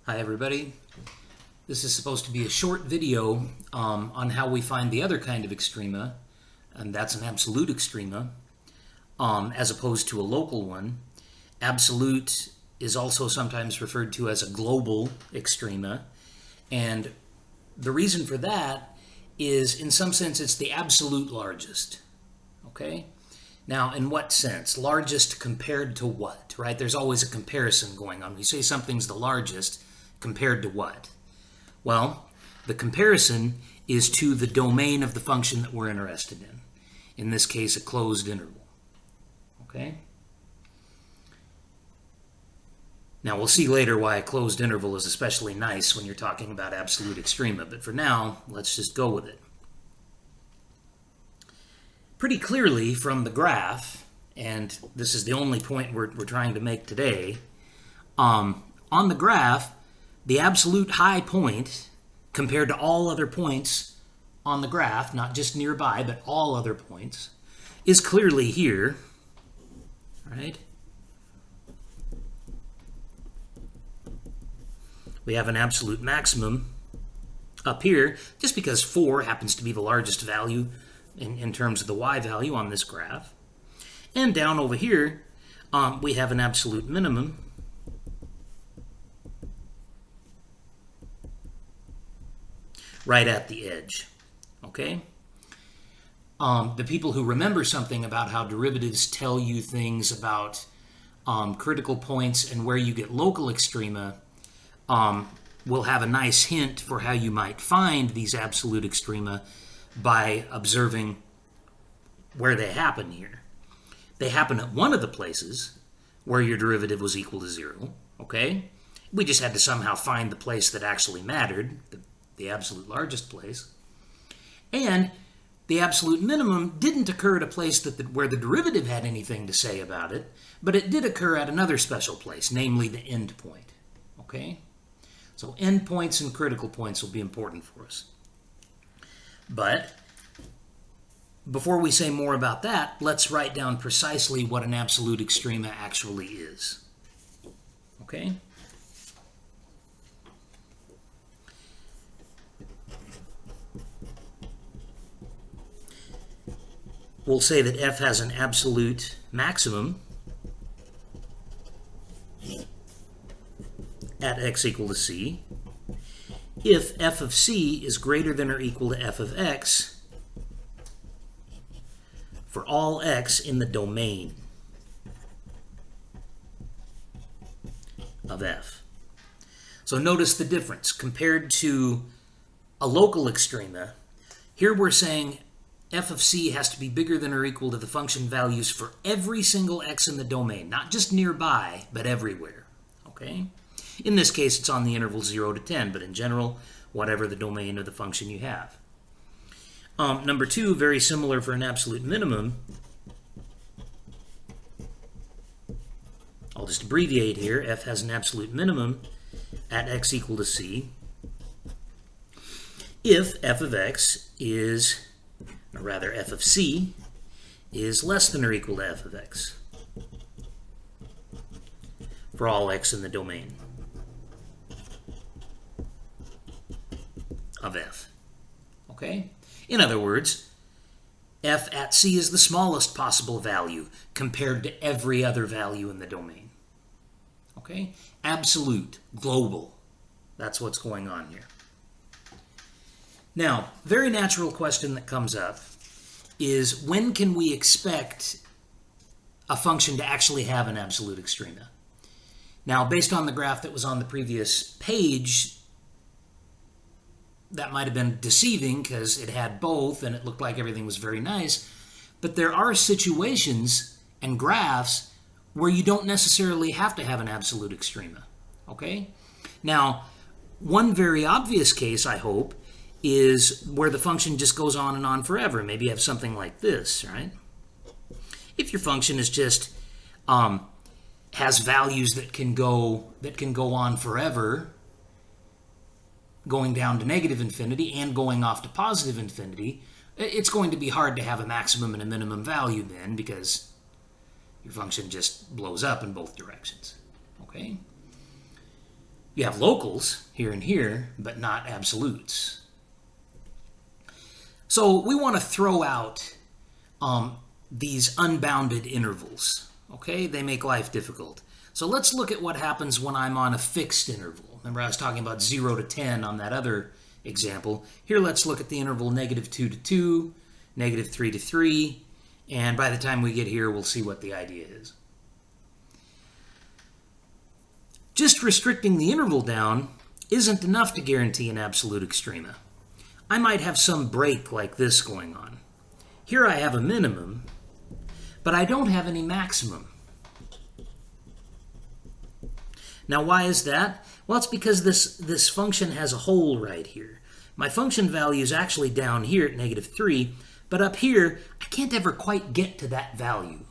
Hi everybody. This is supposed to be a short video on how we find the other kind of extrema, and that's an absolute extrema, as opposed to a local one. Absolute is also sometimes referred to as a global extrema, and the reason for that is, in some sense, it's the absolute largest. Okay? Now, in what sense? Largest compared to what, right? There's always a comparison going on. We say something's the largest, compared to what? Well, the comparison is to the domain of the function that we're interested in. In this case, a closed interval. Okay? Now, we'll see later why a closed interval is especially nice when you're talking about absolute extrema, but for now, let's just go with it. Pretty clearly from the graph, and this is the only point we're trying to make today, on the graph, the absolute high point compared to all other points on the graph, not just nearby, but all other points, is clearly here, right? We have an absolute maximum up here, just because 4 happens to be the largest value in terms of the y value on this graph. And down over here, we have an absolute minimum right at the edge. Okay? The people who remember something about how derivatives tell you things about critical points and where you get local extrema will have a nice hint for how you might find these absolute extrema by observing where they happen here. They happen at one of the places where your derivative was equal to 0, okay? We just had to somehow find the place that actually mattered, the absolute largest place. And the absolute minimum didn't occur at a place where the derivative had anything to say about it, but it did occur at another special place, namely the end point, okay? So end points and critical points will be important for us. But before we say more about that, let's write down precisely what an absolute extrema actually is. Okay? We'll say that f has an absolute maximum at x equal to c if f of c is greater than or equal to f of x for all x in the domain of f. So notice the difference compared to a local extrema. Here we're saying f of c has to be bigger than or equal to the function values for every single x in the domain, not just nearby, but everywhere. Okay? In this case, it's on the interval 0 to 10, but in general, whatever the domain of the function you have. Number 2, very similar for an absolute minimum. I'll just abbreviate here. F has an absolute minimum at x equal to c if f of x is, or rather f of c, is less than or equal to f of x for all x in the domain of f. Okay? In other words, f at c is the smallest possible value compared to every other value in the domain. Okay? Absolute, global. That's what's going on here. Now, very natural question that comes up is, when can we expect a function to actually have an absolute extrema? Now, based on the graph that was on the previous page, that might have been deceiving because it had both and it looked like everything was very nice. But there are situations and graphs where you don't necessarily have to have an absolute extrema. Okay? Now, one very obvious case, I hope, is where the function just goes on and on forever. Maybe you have something like this, right? If your function is just has values that can go on forever, going down to negative infinity and going off to positive infinity, it's going to be hard to have a maximum and a minimum value then, because your function just blows up in both directions. Okay? You have locals here and here, but not absolutes. So we want to throw out these unbounded intervals. Okay, they make life difficult. So let's look at what happens when I'm on a fixed interval. Remember I was talking about 0 to 10 on that other example. Here let's look at the interval -2 to 2, -3 to 3, and by the time we get here we'll see what the idea is. Just restricting the interval down isn't enough to guarantee an absolute extrema. I might have some break like this going on. Here I have a minimum, but I don't have any maximum. Now why is that? Well, it's because this function has a hole right here. My function value is actually down here at -3, but up here I can't ever quite get to that value.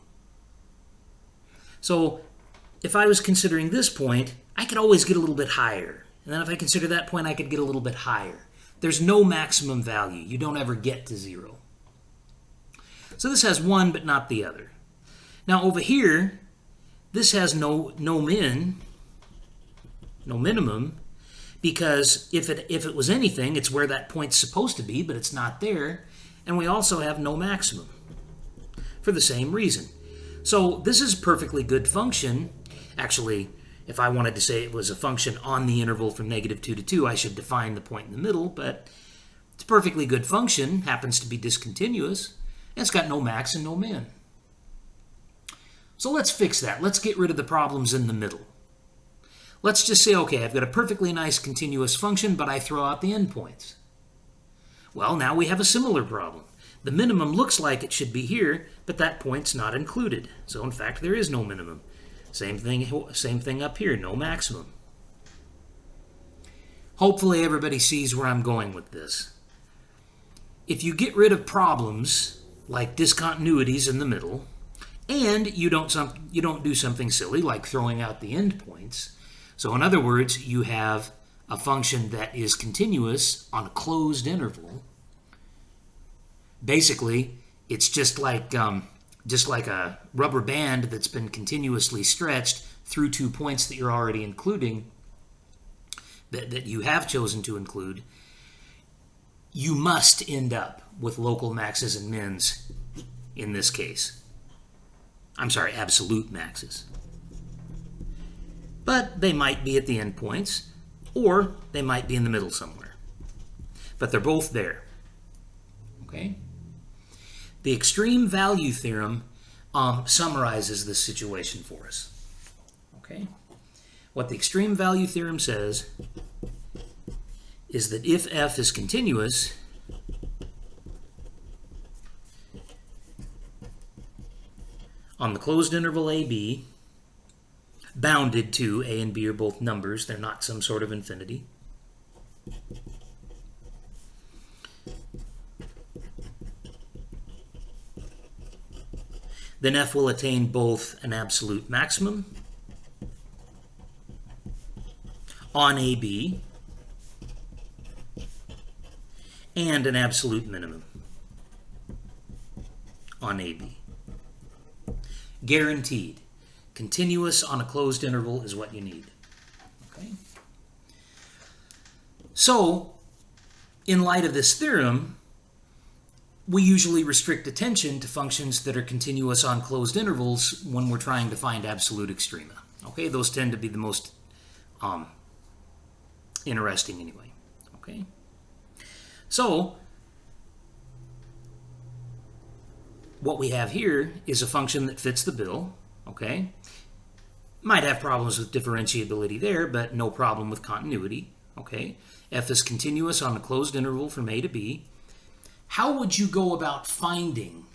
So if I was considering this point, I could always get a little bit higher. And then if I consider that point, I could get a little bit higher. There's no maximum value. You don't ever get to 0. So this has one, but not the other. Now over here, this has no minimum, because if it was anything, it's where that point's supposed to be, but it's not there. And we also have no maximum for the same reason. So this is a perfectly good function. Actually, if I wanted to say it was a function on the interval from -2 to 2, I should define the point in the middle, but it's a perfectly good function, happens to be discontinuous, and it's got no max and no min. So let's fix that. Let's get rid of the problems in the middle. Let's just say, okay, I've got a perfectly nice continuous function, but I throw out the endpoints. Well, now we have a similar problem. The minimum looks like it should be here, but that point's not included. So in fact, there is no minimum. Same thing up here, no maximum. Hopefully everybody sees where I'm going with this. If you get rid of problems like discontinuities in the middle, and you don't do something silly like throwing out the endpoints, so in other words, you have a function that is continuous on a closed interval. Basically, it's just like a rubber band that's been continuously stretched through 2 points that you're already including, that you have chosen to include. You must end up with local maxes and mins in this case. I'm sorry, absolute maxes. But they might be at the endpoints, or they might be in the middle somewhere. But they're both there. Okay? The extreme value theorem summarizes this situation for us. Okay? What the extreme value theorem says is that if f is continuous, on the closed interval AB, bounded to a and b are both numbers, they're not some sort of infinity, then f will attain both an absolute maximum on AB and an absolute minimum on AB. Guaranteed. Continuous on a closed interval is what you need. Okay? So, in light of this theorem, we usually restrict attention to functions that are continuous on closed intervals when we're trying to find absolute extrema. Okay, those tend to be the most interesting anyway. Okay, so what we have here is a function that fits the bill. Okay, might have problems with differentiability there, but no problem with continuity. Okay, f is continuous on a closed interval from a to b. How would you go about finding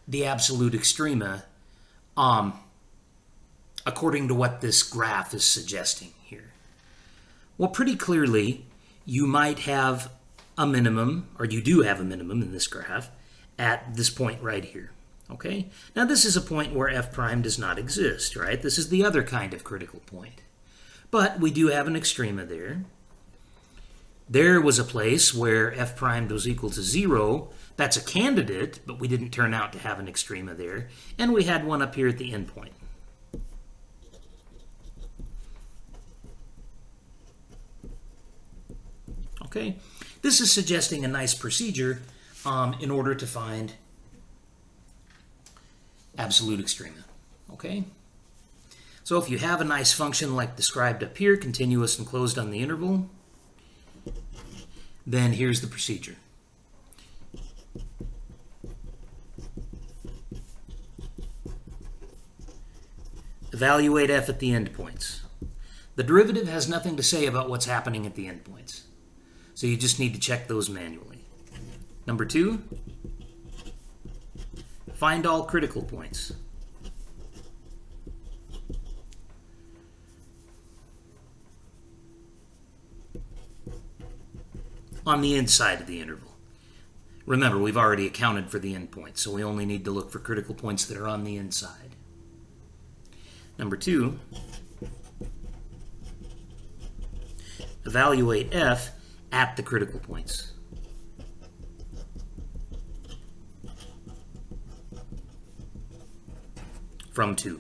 the absolute extrema according to what this graph is suggesting here? Well, pretty clearly, you might have a minimum, or you do have a minimum in this graph, at this point right here. Okay? Now, this is a point where f prime does not exist, right? This is the other kind of critical point. But we do have an extrema there. There was a place where f prime was equal to 0. That's a candidate, but we didn't turn out to have an extrema there. And we had one up here at the endpoint. Okay, this is suggesting a nice procedure in order to find absolute extrema. Okay, so if you have a nice function like described up here, continuous and closed on the interval, then here's the procedure. Evaluate f at the endpoints. The derivative has nothing to say about what's happening at the endpoints, so you just need to check those manually. Number 2, find all critical points. On the inside of the interval. Remember, we've already accounted for the endpoints, so we only need to look for critical points that are on the inside. Number 2, evaluate f at the critical points. From 2.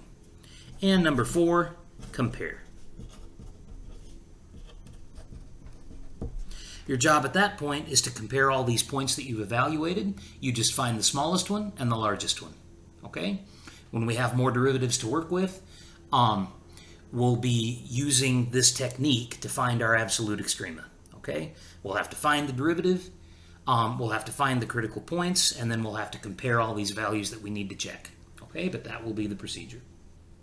And number 4, compare. Your job at that point is to compare all these points that you've evaluated. You just find the smallest one and the largest one. Okay? When we have more derivatives to work with, we'll be using this technique to find our absolute extrema. Okay? We'll have to find the derivative, we'll have to find the critical points, and then we'll have to compare all these values that we need to check. Okay? But that will be the procedure.